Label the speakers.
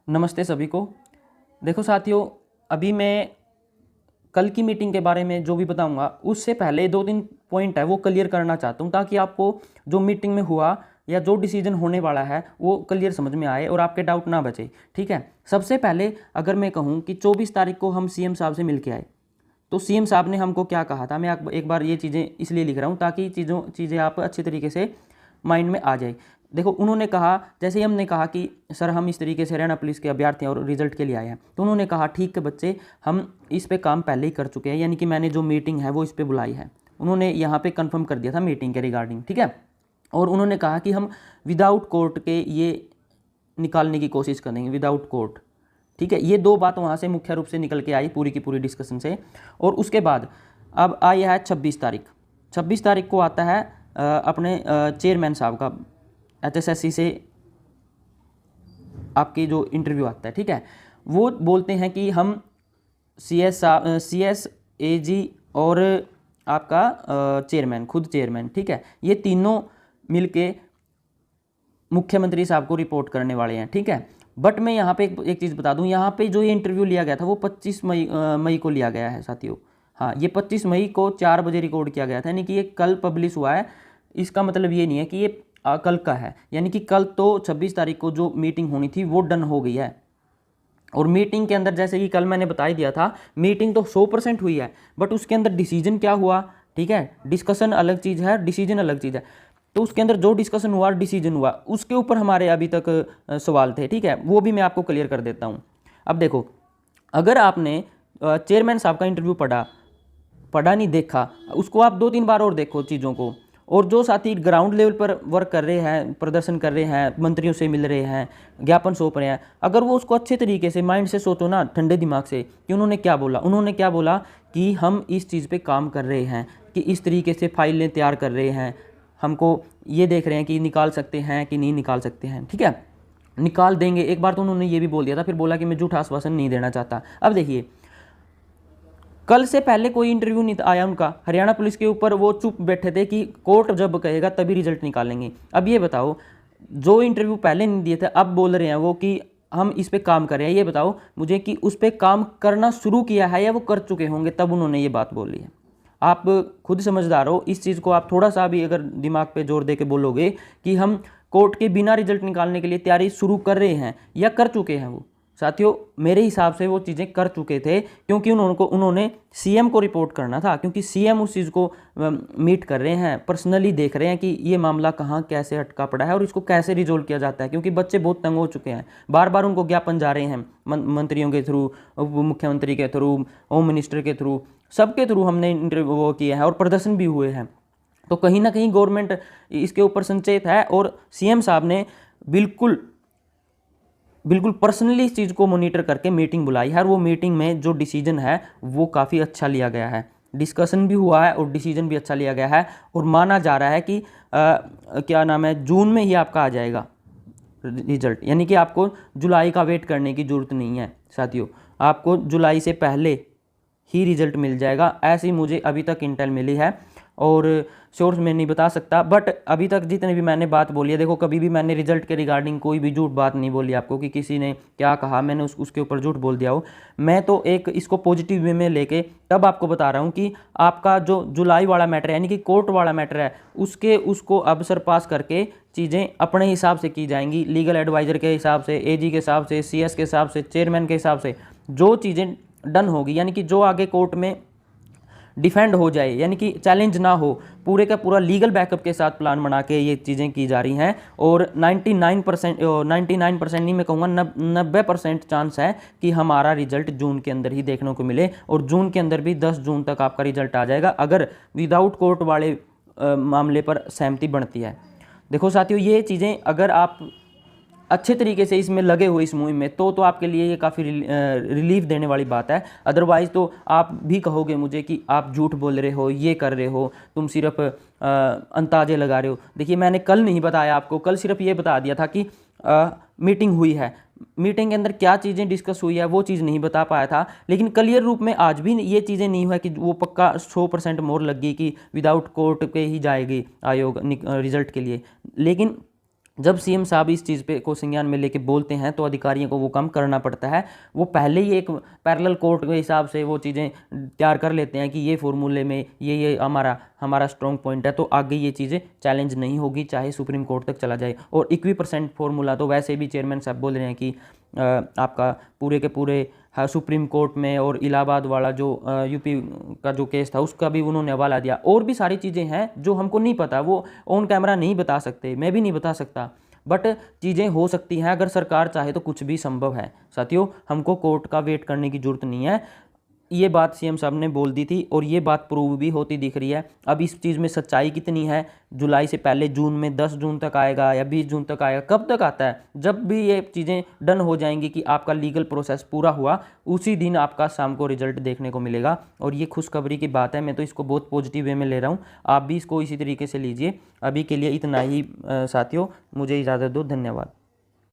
Speaker 1: नमस्ते सभी को। देखो साथियों, अभी मैं कल की मीटिंग के बारे में जो भी बताऊंगा उससे पहले दो तीन पॉइंट है वो क्लियर करना चाहता हूं, ताकि आपको जो मीटिंग में हुआ या जो डिसीजन होने वाला है वो क्लियर समझ में आए और आपके डाउट ना बचे। ठीक है, सबसे पहले अगर मैं कहूं कि 24 तारीख को हम सीएम साहब से मिल के आए, तो सीएम साहब ने हमको क्या कहा था। मैं एक बार ये चीज़ें इसलिए लिख रहा हूँ ताकि चीज़ें आप अच्छे तरीके से माइंड में आ जाए। देखो, उन्होंने कहा, जैसे ही हमने कहा कि सर हम इस तरीके से हरियाणा पुलिस के अभ्यर्थी हैं और रिजल्ट के लिए आए हैं, तो उन्होंने कहा ठीक है बच्चे, हम इस पे काम पहले ही कर चुके हैं, यानी कि मैंने जो मीटिंग है वो इस पे बुलाई है। उन्होंने यहाँ पे कंफर्म कर दिया था मीटिंग के रिगार्डिंग। ठीक है, और उन्होंने कहा कि हम विदाउट कोर्ट के ये निकालने की कोशिश करेंगे, विदाउट कोर्ट। ठीक है, ये दो बात वहाँ से मुख्य रूप से निकल के आई पूरी की पूरी डिस्कशन से। और उसके बाद अब आई है 26 तारीख। 26 तारीख को आता है अपने चेयरमैन साहब का HSSC से आपकी जो इंटरव्यू आता है। ठीक है, वो बोलते हैं कि हम CS AG और आपका चेयरमैन, खुद चेयरमैन, ठीक है, ये तीनों मिलके मुख्यमंत्री साहब को रिपोर्ट करने वाले हैं। ठीक है, बट मैं यहाँ पे एक चीज़ बता दूँ, यहाँ पे जो ये इंटरव्यू लिया गया था वो 25 मई को लिया गया है साथियों। हाँ, ये 25 मई को 4 बजे रिकॉर्ड किया गया था, यानी कि ये कल पब्लिश हुआ है। इसका मतलब ये नहीं है कि ये कल का है, यानी कि कल तो 26 तारीख को जो मीटिंग होनी थी वो डन हो गई है। और मीटिंग के अंदर, जैसे कि कल मैंने बता ही दिया था, मीटिंग तो 100% हुई है, बट उसके अंदर डिसीजन क्या हुआ, ठीक है, डिस्कशन अलग चीज़ है, डिसीजन अलग चीज़ है। तो उसके अंदर जो डिस्कशन हुआ, डिसीजन हुआ, उसके ऊपर हमारे अभी तक सवाल थे। ठीक है, वो भी मैं आपको क्लियर कर देता हूँ। अब देखो, अगर आपने चेयरमैन साहब का इंटरव्यू पढ़ा नहीं, देखा, उसको आप 2-3 बार और देखो चीज़ों को। और जो साथी ग्राउंड लेवल पर वर्क कर रहे हैं, प्रदर्शन कर रहे हैं, मंत्रियों से मिल रहे हैं, ज्ञापन सौंप रहे हैं, अगर वो उसको अच्छे तरीके से माइंड से सोचो ना, ठंडे दिमाग से, कि उन्होंने क्या बोला। उन्होंने क्या बोला कि हम इस चीज़ पे काम कर रहे हैं, कि इस तरीके से फाइलें तैयार कर रहे हैं, हमको ये देख रहे हैं कि निकाल सकते हैं कि नहीं निकाल सकते हैं। ठीक है, निकाल देंगे। एक बार तो उन्होंने ये भी बोल दिया था, फिर बोला कि मैं झूठा आश्वासन नहीं देना चाहता। अब देखिए, कल से पहले कोई इंटरव्यू नहीं आया उनका हरियाणा पुलिस के ऊपर, वो चुप बैठे थे कि कोर्ट जब कहेगा तभी रिजल्ट निकालेंगे। अब ये बताओ, जो इंटरव्यू पहले नहीं दिए थे अब बोल रहे हैं वो कि हम इस पे काम कर रहे हैं, ये बताओ मुझे कि उस पे काम करना शुरू किया है या वो कर चुके होंगे तब उन्होंने ये बात बोली है। आप खुद समझदार हो, इस चीज़ को आप थोड़ा सा भी अगर दिमाग पे जोर दे के बोलोगे कि हम कोर्ट के बिना रिजल्ट निकालने के लिए तैयारी शुरू कर रहे हैं या कर चुके हैं, वो साथियों मेरे हिसाब से वो चीज़ें कर चुके थे, क्योंकि उन्होंने सीएम को रिपोर्ट करना था, क्योंकि सीएम उस चीज़ को मीट कर रहे हैं, पर्सनली देख रहे हैं कि ये मामला कहाँ कैसे अटका पड़ा है और इसको कैसे रिजोल्व किया जाता है। क्योंकि बच्चे बहुत तंग हो चुके हैं, बार बार उनको ज्ञापन जा रहे हैं, मंत्रियों के थ्रू, उप मुख्यमंत्री के थ्रू, होम मिनिस्टर के थ्रू, सबके थ्रू हमने इंटरव्यू वो किया है और प्रदर्शन भी हुए हैं। तो कहीं ना कहीं गवर्नमेंट इसके ऊपर संचेत है और सीएम साहब ने बिल्कुल पर्सनली इस चीज़ को मॉनिटर करके मीटिंग बुलाई है। और वो मीटिंग में जो डिसीजन है वो काफ़ी अच्छा लिया गया है, डिस्कशन भी हुआ है और डिसीजन भी अच्छा लिया गया है। और माना जा रहा है कि क्या नाम है, जून में ही आपका आ जाएगा रिजल्ट, यानी कि आपको जुलाई का वेट करने की ज़रूरत नहीं है साथियों, आपको जुलाई से पहले ही रिजल्ट मिल जाएगा, ऐसी मुझे अभी तक इंटेल मिली है। और सोर्स मैं नहीं बता सकता, बट अभी तक जितने भी मैंने बात बोली है, देखो कभी भी मैंने रिजल्ट के रिगार्डिंग कोई भी झूठ बात नहीं बोली आपको कि किसी ने क्या कहा मैंने उसके ऊपर झूठ बोल दिया हो। मैं तो एक इसको पॉजिटिव वे में लेके तब आपको बता रहा हूँ कि आपका जो जुलाई वाला मैटर है, यानी कि कोर्ट वाला मैटर है, उसको अब सरपास करके चीज़ें अपने हिसाब से की जाएंगी, लीगल एडवाइज़र के हिसाब से, AG के हिसाब से, CS के हिसाब से, चेयरमैन के हिसाब से, जो चीज़ें डन होगी, यानी कि जो आगे कोर्ट में डिफेंड हो जाए, यानी कि चैलेंज ना हो, पूरे का पूरा लीगल बैकअप के साथ प्लान बना के ये चीज़ें की जा रही हैं। और 99% नहीं मैं कहूँगा 90% चांस है कि हमारा रिजल्ट जून के अंदर ही देखने को मिले। और जून के अंदर भी 10 जून तक आपका रिजल्ट आ जाएगा, अगर विदाउट कोर्ट वाले मामले पर सहमति बनती है। देखो साथियों, ये चीज़ें अगर आप अच्छे तरीके से इसमें लगे हुए इस मुहिम में, तो आपके लिए ये काफ़ी रिलीफ देने वाली बात है। अदरवाइज़ तो आप भी कहोगे मुझे कि आप झूठ बोल रहे हो, ये कर रहे हो, तुम सिर्फ अंदाजे लगा रहे हो। देखिए, मैंने कल नहीं बताया आपको, कल सिर्फ ये बता दिया था कि मीटिंग हुई है, मीटिंग के अंदर क्या चीज़ें डिस्कस हुई है वो चीज़ नहीं बता पाया था। लेकिन क्लियर रूप में आज भी ये चीज़ें नहीं हुआ कि वो पक्का 100% मोहर लग गई कि विदाउट कोर्ट के ही जाएगी आयोग रिजल्ट के लिए। लेकिन जब सीएम साहब इस चीज़ पे को संज्ञान में लेके बोलते हैं तो अधिकारियों को वो काम करना पड़ता है। वो पहले ही एक पैरेलल कोर्ट के हिसाब से वो चीज़ें तैयार कर लेते हैं कि ये फॉर्मूले में ये हमारा हमारा स्ट्रॉन्ग पॉइंट है, तो आगे ये चीज़ें चैलेंज नहीं होगी, चाहे सुप्रीम कोर्ट तक चला जाए। और 21% फॉर्मूला तो वैसे भी चेयरमैन साहब बोल रहे हैं कि आपका पूरे के पूरे सुप्रीम कोर्ट में, और इलाहाबाद वाला जो यूपी का जो केस था उसका भी उन्होंने हवाला दिया। और भी सारी चीज़ें हैं जो हमको नहीं पता, वो ऑन कैमरा नहीं बता सकते, मैं भी नहीं बता सकता, बट चीज़ें हो सकती हैं। अगर सरकार चाहे तो कुछ भी संभव है साथियों, हमको कोर्ट का वेट करने की ज़रूरत नहीं है। ये बात सीएम साहब ने बोल दी थी और ये बात प्रूव भी होती दिख रही है। अब इस चीज़ में सच्चाई कितनी है, जुलाई से पहले जून में 10 जून तक आएगा या 20 जून तक आएगा, कब तक आता है, जब भी ये चीज़ें डन हो जाएंगी कि आपका लीगल प्रोसेस पूरा हुआ, उसी दिन आपका शाम को रिजल्ट देखने को मिलेगा। और ये खुशखबरी की बात है, मैं तो इसको बहुत पॉजिटिव वे में ले रहा हूँ, आप भी इसको इसी तरीके से लीजिए। अभी के लिए इतना ही साथियों, मुझे इजाज़त दो, धन्यवाद।